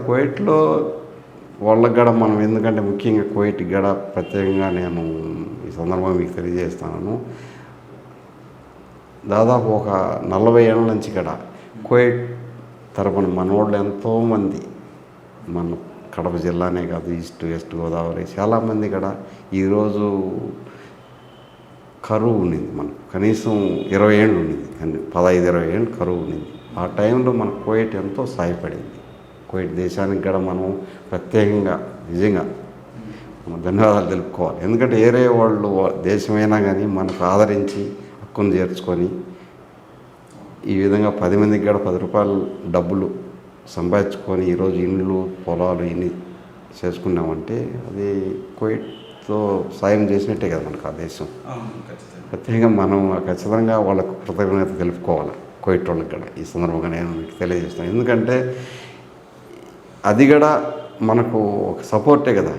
కువైట్లో వాళ్ళకి కూడా మనం ఎందుకంటే ముఖ్యంగా కువైట్ కూడా ప్రత్యేకంగా నేను ఈ సందర్భంగా మీకు తెలియజేస్తున్నాను. దాదాపు ఒక 40 ఏళ్ళ నుంచి కూడా కువైట్ తరపున మనోళ్ళు ఎంతోమంది మన కడప జిల్లానే కాదు, ఈస్ట్ వెస్ట్ గోదావరి చాలామంది కూడా ఈరోజు కరువు ఉండింది. మనకు కనీసం 20 ఏళ్ళు ఉండింది, 15-20 ఏళ్ళు కరువు ఉండింది. ఆ టైంలో మన కువైట్ ఎంతో సహాయపడింది. కువైట్ దేశానికి కూడా మనం ప్రత్యేకంగా నిజంగా మనం ధన్యవాదాలు తెలుపుకోవాలి. ఎందుకంటే వేరే వాళ్ళు దేశమైనా కానీ మనకు ఆదరించి హక్కును చేర్చుకొని ఈ విధంగా 10 మందికి కూడా 10 రూపాయలు డబ్బులు సంపాదించుకొని ఈరోజు ఇండ్లు పొలాలు ఇన్ని చేసుకున్నామంటే అది కువైట్తో సాయం చేసినట్టే కదా మనకు ఆ దేశం. ప్రత్యేకంగా మనం ఖచ్చితంగా వాళ్ళకు కృతజ్ఞత తెలుపుకోవాలి కువైట్ వాళ్ళకి కూడా. ఈ సందర్భంగా నేను మీకు తెలియజేస్తాను. ఎందుకంటే అది కూడా మనకు ఒక సపోర్టే కదా.